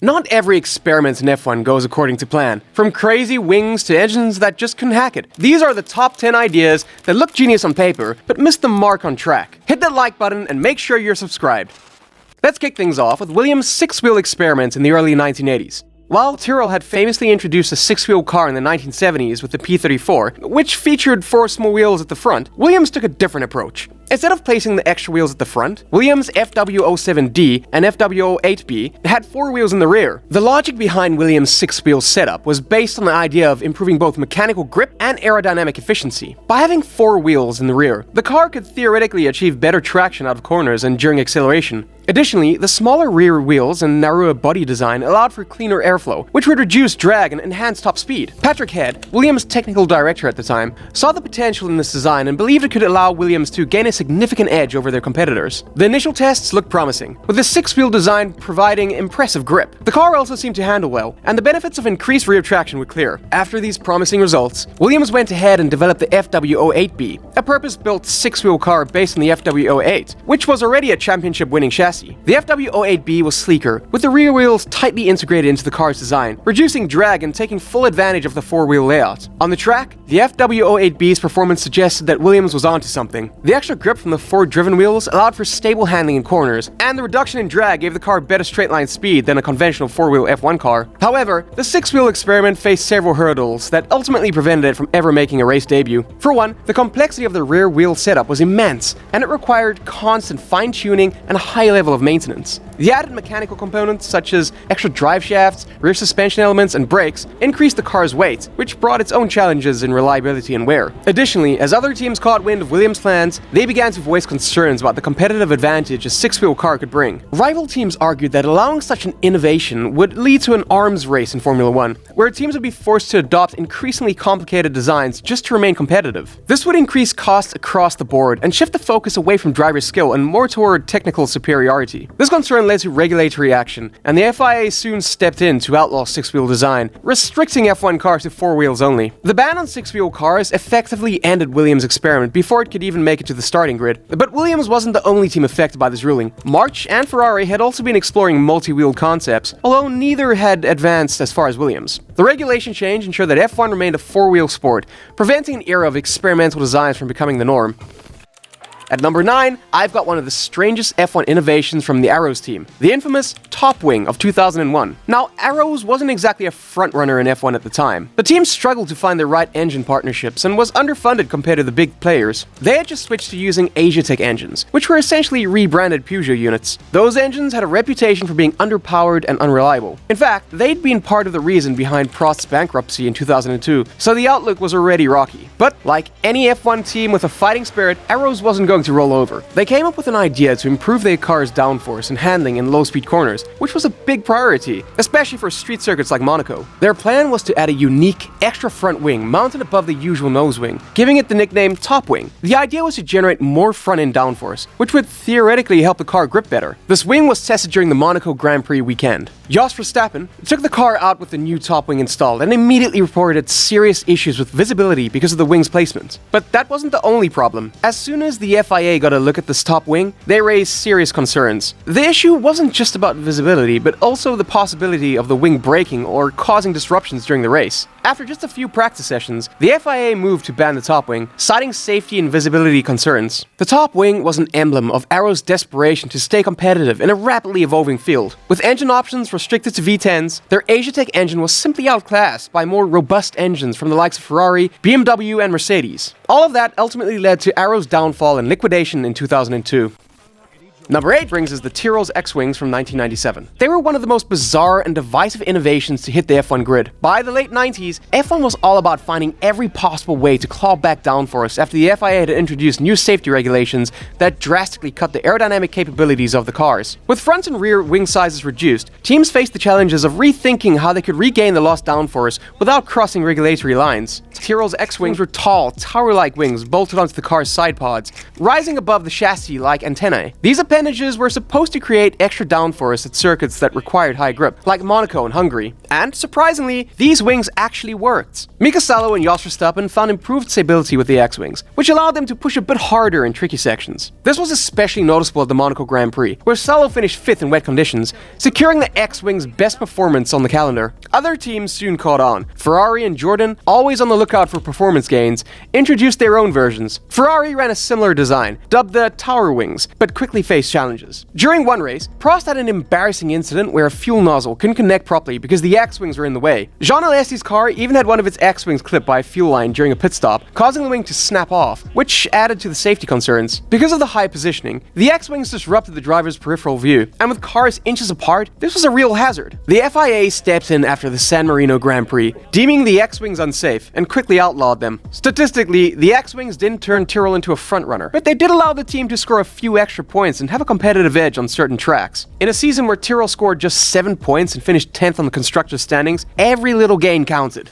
Not every experiment in F1 goes according to plan. From crazy wings to engines that just couldn't hack it. These are the top 10 ideas that look genius on paper, but missed the mark on track. Hit that like button and make sure you're subscribed. Let's kick things off with Williams' six-wheel experiment in the early 1980s. While Tyrrell had famously introduced a six-wheel car in the 1970s with the P34, which featured four small wheels at the front, Williams took a different approach. Instead of placing the extra wheels at the front, Williams' FW07D and FW08B had four wheels in the rear. The logic behind Williams' six-wheel setup was based on the idea of improving both mechanical grip and aerodynamic efficiency. By having four wheels in the rear, the car could theoretically achieve better traction out of corners and during acceleration. Additionally, the smaller rear wheels and narrower body design allowed for cleaner airflow, which would reduce drag and enhance top speed. Patrick Head, Williams' technical director at the time, saw the potential in this design and believed it could allow Williams to gain a significant edge over their competitors. The initial tests looked promising, with the six-wheel design providing impressive grip. The car also seemed to handle well, and the benefits of increased rear traction were clear. After these promising results, Williams went ahead and developed the FW08B, a purpose-built six-wheel car based on the FW08, which was already a championship-winning chassis. The FW08B was sleeker, with the rear wheels tightly integrated into the car's design, reducing drag and taking full advantage of the four-wheel layout. On the track, the FW08B's performance suggested that Williams was onto something. The extra grip from the four-driven wheels allowed for stable handling in corners, and the reduction in drag gave the car better straight-line speed than a conventional four-wheel F1 car. However, the six-wheel experiment faced several hurdles that ultimately prevented it from ever making a race debut. For one, the complexity of the rear wheel setup was immense, and it required constant fine-tuning and a high level of maintenance. The added mechanical components, such as extra drive shafts, rear suspension elements, and brakes, increased the car's weight, which brought its own challenges in reliability and wear. Additionally, as other teams caught wind of Williams' plans, they began to voice concerns about the competitive advantage a six-wheel car could bring. Rival teams argued that allowing such an innovation would lead to an arms race in Formula One, where teams would be forced to adopt increasingly complicated designs just to remain competitive. This would increase costs across the board and shift the focus away from driver skill and more toward technical superiority. This concern led to regulatory action, and the FIA soon stepped in to outlaw six-wheel design, restricting F1 cars to four wheels only. The ban on six-wheel cars effectively ended Williams' experiment before it could even make it to the starting grid. But Williams wasn't the only team affected by this ruling. March and Ferrari had also been exploring multi-wheeled concepts, although neither had advanced as far as Williams. The regulation change ensured that F1 remained a four-wheel sport, preventing an era of experimental designs from becoming the norm. At number 9, I've got one of the strangest F1 innovations from the Arrows team, the infamous Top Wing of 2001. Now, Arrows wasn't exactly a frontrunner in F1 at the time. The team struggled to find the right engine partnerships and was underfunded compared to the big players. They had just switched to using Asiatech engines, which were essentially rebranded Peugeot units. Those engines had a reputation for being underpowered and unreliable. In fact, they'd been part of the reason behind Prost's bankruptcy in 2002, so the outlook was already rocky. But like any F1 team with a fighting spirit, Arrows wasn't going to roll over. They came up with an idea to improve their car's downforce and handling in low-speed corners, which was a big priority, especially for street circuits like Monaco. Their plan was to add a unique, extra front wing mounted above the usual nose wing, giving it the nickname Top Wing. The idea was to generate more front-end downforce, which would theoretically help the car grip better. This wing was tested during the Monaco Grand Prix weekend. Jos Verstappen took the car out with the new top wing installed and immediately reported serious issues with visibility because of the wing's placement. But that wasn't the only problem. As soon as the FIA got a look at this top wing, they raised serious concerns. The issue wasn't just about visibility, but also the possibility of the wing breaking or causing disruptions during the race. After just a few practice sessions, the FIA moved to ban the top wing, citing safety and visibility concerns. The top wing was an emblem of Arrow's desperation to stay competitive in a rapidly evolving field. With engine options restricted to V10s, their Asiatech engine was simply outclassed by more robust engines from the likes of Ferrari, BMW, and Mercedes. All of that ultimately led to Arrow's downfall and liquidation in 2002. Number 8 brings us the Tyrrell's X-Wings from 1997. They were one of the most bizarre and divisive innovations to hit the F1 grid. By the late 90s, F1 was all about finding every possible way to claw back downforce after the FIA had introduced new safety regulations that drastically cut the aerodynamic capabilities of the cars. With front and rear wing sizes reduced, teams faced the challenges of rethinking how they could regain the lost downforce without crossing regulatory lines. Tyrrell's X-Wings were tall, tower-like wings bolted onto the car's side pods, rising above the chassis like antennae. These appendages were supposed to create extra downforce at circuits that required high grip, like Monaco and Hungary. And surprisingly, these wings actually worked. Mika Salo and Jos Verstappen found improved stability with the X-wings, which allowed them to push a bit harder in tricky sections. This was especially noticeable at the Monaco Grand Prix, where Salo finished 5th in wet conditions, securing the X-wings' best performance on the calendar. Other teams soon caught on. Ferrari and Jordan, always on the lookout for performance gains, introduced their own versions. Ferrari ran a similar design, dubbed the Tower Wings, but quickly faced challenges. During one race, Prost had an embarrassing incident where a fuel nozzle couldn't connect properly because the X-wings were in the way. Jean Alesi's car even had one of its X-wings clipped by a fuel line during a pit stop, causing the wing to snap off, which added to the safety concerns. Because of the high positioning, the X-wings disrupted the driver's peripheral view, and with cars inches apart, this was a real hazard. The FIA stepped in after the San Marino Grand Prix, deeming the X-wings unsafe, and quickly outlawed them. Statistically, the X-wings didn't turn Tyrrell into a frontrunner, but they did allow the team to score a few extra points and have a competitive edge on certain tracks. In a season where Tyrrell scored just 7 points and finished 10th on the constructors' standings, every little gain counted.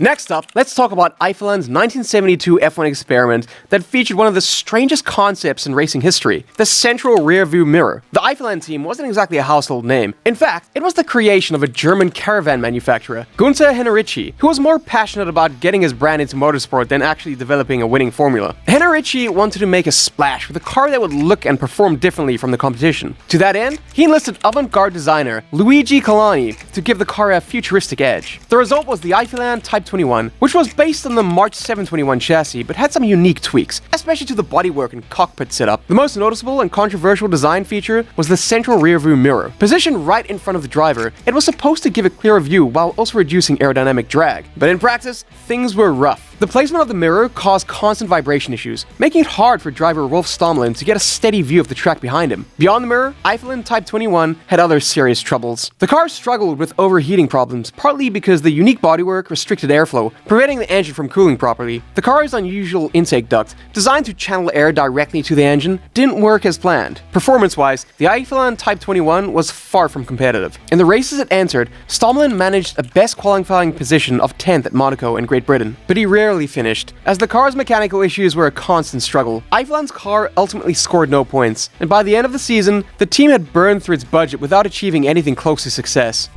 Next up, let's talk about Eiffelland's 1972 F1 experiment that featured one of the strangest concepts in racing history, the central rearview mirror. The Eiffelland team wasn't exactly a household name. In fact, it was the creation of a German caravan manufacturer, Gunther Henrici, who was more passionate about getting his brand into motorsport than actually developing a winning formula. Henrici wanted to make a splash with a car that would look and perform differently from the competition. To that end, he enlisted avant-garde designer Luigi Colani to give the car a futuristic edge. The result was the Eiffelland Type 21, which was based on the March 721 chassis but had some unique tweaks, especially to the bodywork and cockpit setup. The most noticeable and controversial design feature was the central rearview mirror. Positioned right in front of the driver, it was supposed to give a clearer view while also reducing aerodynamic drag. But in practice, things were rough. The placement of the mirror caused constant vibration issues, making it hard for driver Rolf Stommelin to get a steady view of the track behind him. Beyond the mirror, Eiffelland Type 21 had other serious troubles. The car struggled with overheating problems, partly because the unique bodywork restricted airflow, preventing the engine from cooling properly. The car's unusual intake duct, designed to channel air directly to the engine, didn't work as planned. Performance-wise, the Eiffelland Type 21 was far from competitive. In the races it entered, Stommelin managed a best qualifying position of 10th at Monaco in Great Britain, but he rarely finished, as the car's mechanical issues were a constant struggle. Eiffeland's car ultimately scored no points, and by the end of the season, the team had burned through its budget without achieving anything close to success.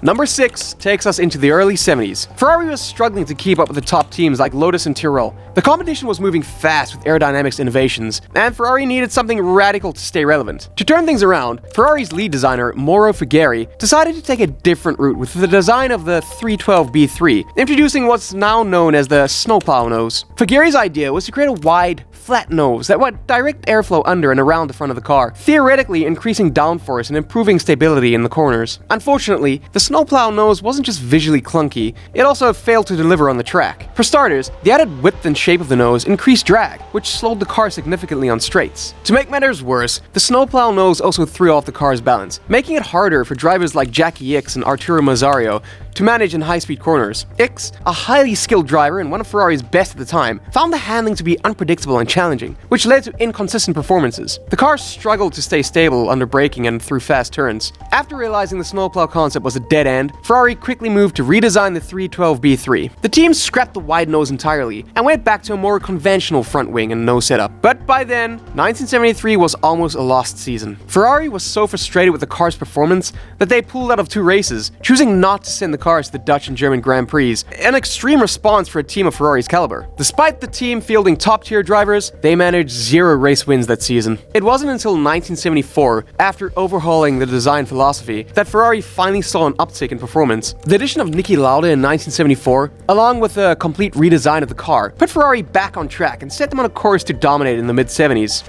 Number 6 takes us into the early 70s. Ferrari was struggling to keep up with the top teams like Lotus and Tyrrell. The competition was moving fast with aerodynamics innovations, and Ferrari needed something radical to stay relevant. To turn things around, Ferrari's lead designer, Mauro Figari, decided to take a different route with the design of the 312B3, introducing what's now known as the Snowplow nose. Figari's idea was to create a wide, flat nose that would direct airflow under and around the front of the car, theoretically increasing downforce and improving stability in the corners. Unfortunately, the Snowplow nose wasn't just visually clunky, it also failed to deliver on the track. For starters, the added width and shape of the nose increased drag, which slowed the car significantly on straights. To make matters worse, the Snowplow nose also threw off the car's balance, making it harder for drivers like Jackie Ickx and Arturo Mazzario to manage in high-speed corners. Ickx, a highly skilled driver and one of Ferrari's best at the time, found the handling to be unpredictable and challenging, which led to inconsistent performances. The car struggled to stay stable under braking and through fast turns. After realizing the Snowplow concept was a dead end, Ferrari quickly moved to redesign the 312B3. The team scrapped the wide nose entirely and went back to a more conventional front wing and nose setup. But by then, 1973 was almost a lost season. Ferrari was so frustrated with the car's performance that they pulled out of 2 races, choosing not to send the cars to the Dutch and German Grand Prix, an extreme response for a team of Ferrari's caliber. Despite the team fielding top-tier drivers, they managed 0 race wins that season. It wasn't until 1974, after overhauling the design philosophy, that Ferrari finally saw an uptick in performance. The addition of Niki Lauda in 1974, along with a complete redesign of the car, put Ferrari back on track and set them on a course to dominate in the mid-70s.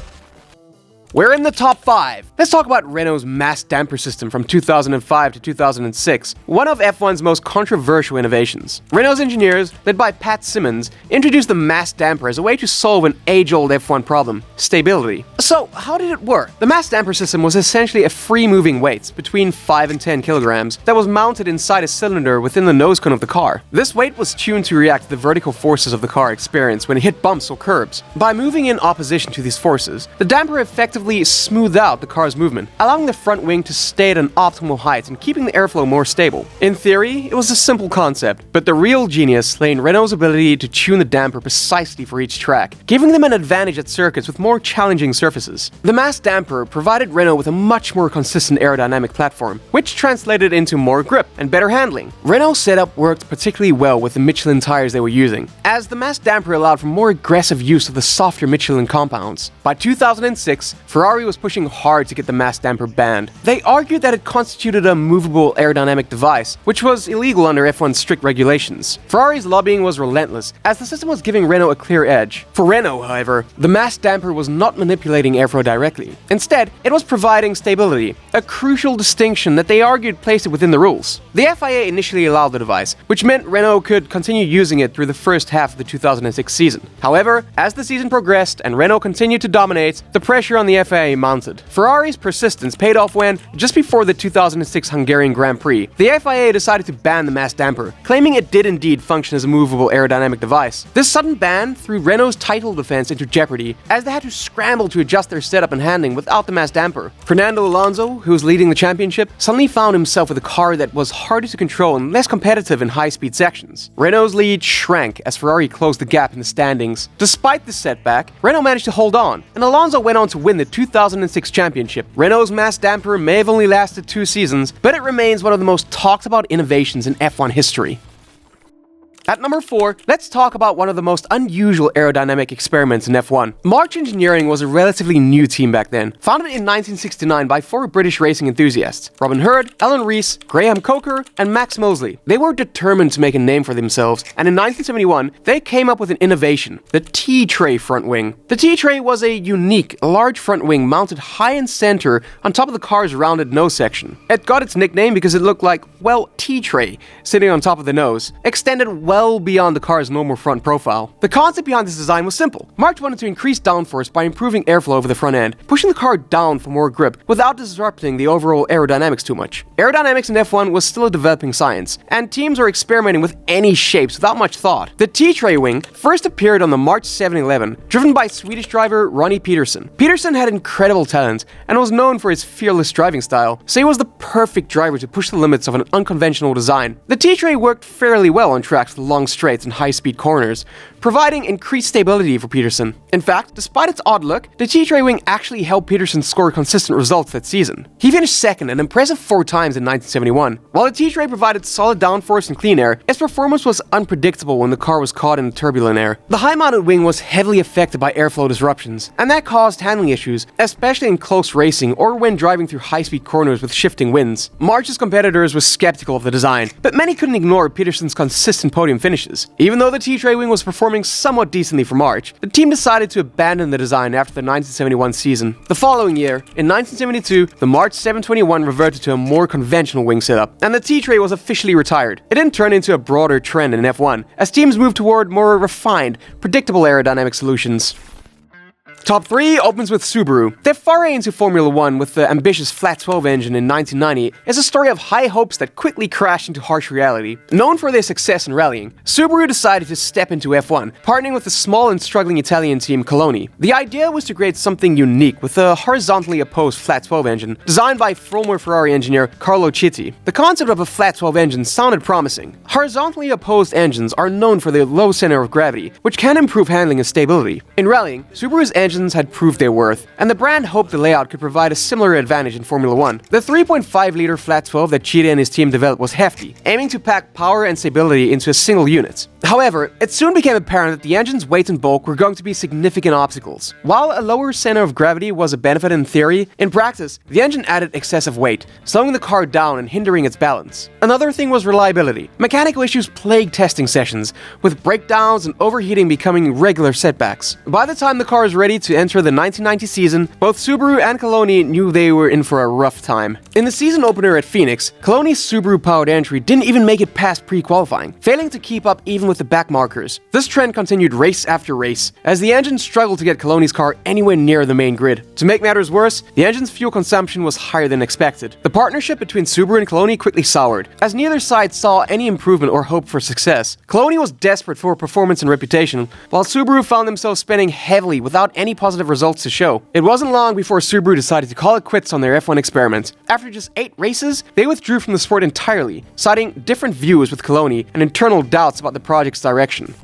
We're in the top 5. Let's talk about Renault's mass damper system from 2005 to 2006, one of F1's most controversial innovations. Renault's engineers, led by Pat Simmons, introduced the mass damper as a way to solve an age-old F1 problem: stability. So, how did it work? The mass damper system was essentially a free-moving weight, between 5 and 10 kilograms, that was mounted inside a cylinder within the nose cone of the car. This weight was tuned to react to the vertical forces of the car experienced when it hit bumps or curbs. By moving in opposition to these forces, the damper effectively effectively smooth out the car's movement, allowing the front wing to stay at an optimal height and keeping the airflow more stable. In theory, it was a simple concept, but the real genius lay in Renault's ability to tune the damper precisely for each track, giving them an advantage at circuits with more challenging surfaces. The mass damper provided Renault with a much more consistent aerodynamic platform, which translated into more grip and better handling. Renault's setup worked particularly well with the Michelin tires they were using, as the mass damper allowed for more aggressive use of the softer Michelin compounds. By 2006, Ferrari was pushing hard to get the mass damper banned. They argued that it constituted a movable aerodynamic device, which was illegal under F1's strict regulations. Ferrari's lobbying was relentless, as the system was giving Renault a clear edge. For Renault, however, the mass damper was not manipulating airflow directly. Instead, it was providing stability, a crucial distinction that they argued placed it within the rules. The FIA initially allowed the device, which meant Renault could continue using it through the first half of the 2006 season. However, as the season progressed and Renault continued to dominate, the pressure on the FIA mounted. Ferrari's persistence paid off when, just before the 2006 Hungarian Grand Prix, the FIA decided to ban the mass damper, claiming it did indeed function as a movable aerodynamic device. This sudden ban threw Renault's title defense into jeopardy, as they had to scramble to adjust their setup and handling without the mass damper. Fernando Alonso, who was leading the championship, suddenly found himself with a car that was harder to control and less competitive in high-speed sections. Renault's lead shrank as Ferrari closed the gap in the standings. Despite this setback, Renault managed to hold on, and Alonso went on to win the 2006 championship. Renault's mass damper may have only lasted 2 seasons, but it remains one of the most talked about innovations in F1 history. At number 4, let's talk about one of the most unusual aerodynamic experiments in F1. March Engineering was a relatively new team back then, founded in 1969 by 4 British racing enthusiasts: Robin Hurd, Alan Rees, Graham Coker, and Max Mosley. They were determined to make a name for themselves, and in 1971, they came up with an innovation: the T-tray front wing. The T-tray was a unique, large front wing mounted high in center on top of the car's rounded nose section. It got its nickname because it looked like, well, T-tray, sitting on top of the nose, extended well beyond the car's normal front profile. The concept behind this design was simple. March wanted to increase downforce by improving airflow over the front end, pushing the car down for more grip without disrupting the overall aerodynamics too much. Aerodynamics in F1 was still a developing science, and teams were experimenting with any shapes without much thought. The T-tray wing first appeared on the March 711, driven by Swedish driver Ronnie Peterson. Peterson had incredible talent and was known for his fearless driving style, so he was the perfect driver to push the limits of an unconventional design. The T-tray worked fairly well on tracks with long straights and high-speed corners, providing increased stability for Peterson. In fact, despite its odd look, the T-tray wing actually helped Peterson score consistent results that season. He finished second an impressive 4 times in 1971. While the T-tray provided solid downforce and clean air, its performance was unpredictable when the car was caught in turbulent air. The high-mounted wing was heavily affected by airflow disruptions, and that caused handling issues, especially in close racing or when driving through high-speed corners with shifting winds. March's competitors were skeptical of the design, but many couldn't ignore Peterson's consistent podium finishes. Even though the T-tray wing was performing somewhat decently for March, the team decided to abandon the design after the 1971 season. The following year, in 1972, the March 721 reverted to a more conventional wing setup, and the T-tray was officially retired. It didn't turn into a broader trend in F1, as teams moved toward more refined, predictable aerodynamic solutions. Top 3 opens with Subaru. Their foray into Formula 1 with the ambitious flat 12 engine in 1990 is a story of high hopes that quickly crashed into harsh reality. Known for their success in rallying, Subaru decided to step into F1, partnering with the small and struggling Italian team Coloni. The idea was to create something unique with a horizontally opposed flat 12 engine, designed by former Ferrari engineer Carlo Citti. The concept of a flat 12 engine sounded promising. Horizontally opposed engines are known for their low center of gravity, which can improve handling and stability. In rallying, Subaru's engines had proved their worth, and the brand hoped the layout could provide a similar advantage in Formula 1. The 3.5-liter flat 12 that Citti and his team developed was hefty, aiming to pack power and stability into a single unit. However, it soon became apparent that the engine's weight and bulk were going to be significant obstacles. While a lower center of gravity was a benefit in theory, in practice, the engine added excessive weight, slowing the car down and hindering its balance. Another thing was reliability. Mechanical issues plagued testing sessions, with breakdowns and overheating becoming regular setbacks. By the time the car was ready to enter the 1990 season, both Subaru and Coloni knew they were in for a rough time. In the season opener at Phoenix, Coloni's Subaru-powered entry didn't even make it past pre-qualifying, failing to keep up even with the back markers. This trend continued race after race, as the engine struggled to get Coloni's car anywhere near the main grid. To make matters worse, the engine's fuel consumption was higher than expected. The partnership between Subaru and Coloni quickly soured, as neither side saw any improvement improvement or hope for success. Cologne was desperate for performance and reputation, while Subaru found themselves spending heavily without any positive results to show. It wasn't long before Subaru decided to call it quits on their F1 experiment. After just 8 races, they withdrew from the sport entirely, citing different views with Cologne and internal doubts about the project's direction.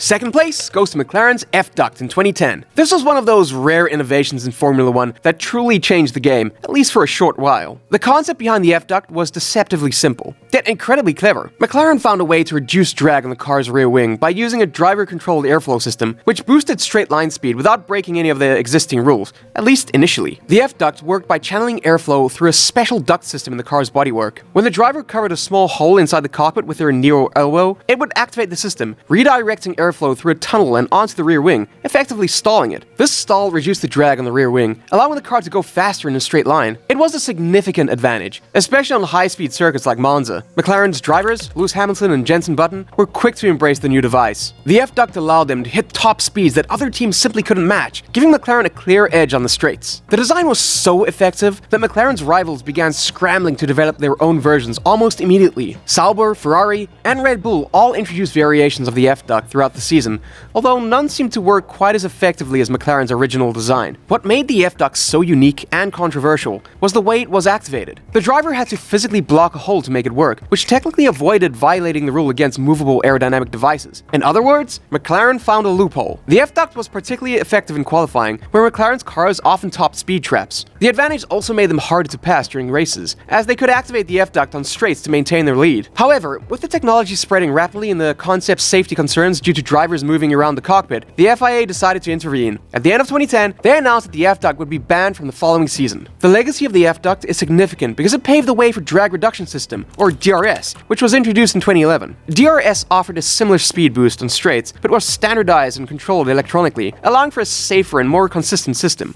Second place goes to McLaren's F-duct in 2010. This was one of those rare innovations in Formula 1 that truly changed the game, at least for a short while. The concept behind the F-duct was deceptively simple, yet incredibly clever. McLaren found a way to reduce drag on the car's rear wing by using a driver-controlled airflow system, which boosted straight line speed without breaking any of the existing rules, at least initially. The F-duct worked by channeling airflow through a special duct system in the car's bodywork. When the driver covered a small hole inside the cockpit with their near elbow, it would activate the system, redirecting airflow through a tunnel and onto the rear wing, effectively stalling it. This stall reduced the drag on the rear wing, allowing the car to go faster in a straight line. It was a significant advantage, especially on high-speed circuits like Monza. McLaren's drivers, Lewis Hamilton and Jenson Button, were quick to embrace the new device. The F-duct allowed them to hit top speeds that other teams simply couldn't match, giving McLaren a clear edge on the straights. The design was so effective that McLaren's rivals began scrambling to develop their own versions almost immediately. Sauber, Ferrari, and Red Bull all introduced variations of the F-duct throughout the season, although none seemed to work quite as effectively as McLaren's original design. What made the F-duct so unique and controversial was the way it was activated. The driver had to physically block a hole to make it work, which technically avoided violating the rule against movable aerodynamic devices. In other words, McLaren found a loophole. The F-duct was particularly effective in qualifying, where McLaren's cars often topped speed traps. The advantage also made them harder to pass during races, as they could activate the F-duct on straights to maintain their lead. However, with the technology spreading rapidly and the concept's safety concerns due to drivers moving around the cockpit, the FIA decided to intervene. At the end of 2010, they announced that the F-duct would be banned from the following season. The legacy of the F-duct is significant because it paved the way for drag reduction system, or DRS, which was introduced in 2011. DRS offered a similar speed boost on straights, but was standardized and controlled electronically, allowing for a safer and more consistent system.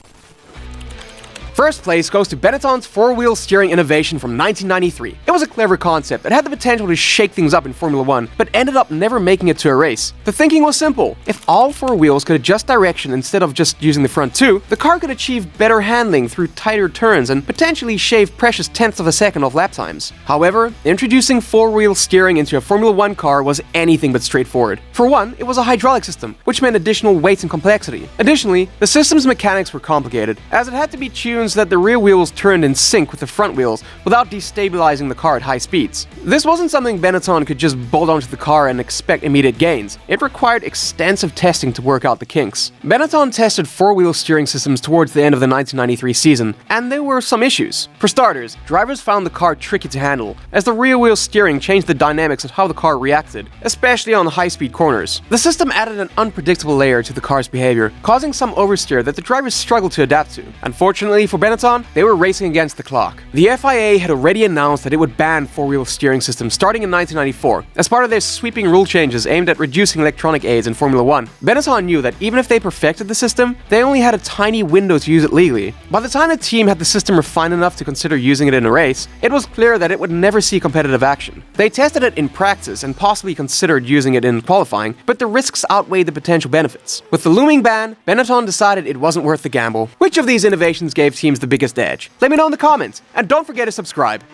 First place goes to Benetton's four-wheel steering innovation from 1993. It was a clever concept that had the potential to shake things up in Formula 1, but ended up never making it to a race. The thinking was simple. If all 4 wheels could adjust direction instead of just using the front 2, the car could achieve better handling through tighter turns and potentially shave precious tenths of a second off lap times. However, introducing 4-wheel steering into a Formula 1 car was anything but straightforward. For one, it was a hydraulic system, which meant additional weight and complexity. Additionally, the system's mechanics were complicated, as it had to be tuned so that the rear wheels turned in sync with the front wheels without destabilizing the car at high speeds. This wasn't something Benetton could just bolt onto the car and expect immediate gains. It required extensive testing to work out the kinks. Benetton tested 4-wheel steering systems towards the end of the 1993 season, and there were some issues. For starters, drivers found the car tricky to handle, as the rear wheel steering changed the dynamics of how the car reacted, especially on high-speed corners. The system added an unpredictable layer to the car's behavior, causing some oversteer that the drivers struggled to adapt to. Unfortunately for Benetton, they were racing against the clock. The FIA had already announced that it would ban 4-wheel steering systems starting in 1994, as part of their sweeping rule changes aimed at reducing electronic aids in Formula 1. Benetton knew that even if they perfected the system, they only had a tiny window to use it legally. By the time the team had the system refined enough to consider using it in a race, it was clear that it would never see competitive action. They tested it in practice and possibly considered using it in qualifying, but the risks outweighed the potential benefits. With the looming ban, Benetton decided it wasn't worth the gamble. Which of these innovations gave teams the biggest edge? Let me know in the comments, and don't forget to subscribe.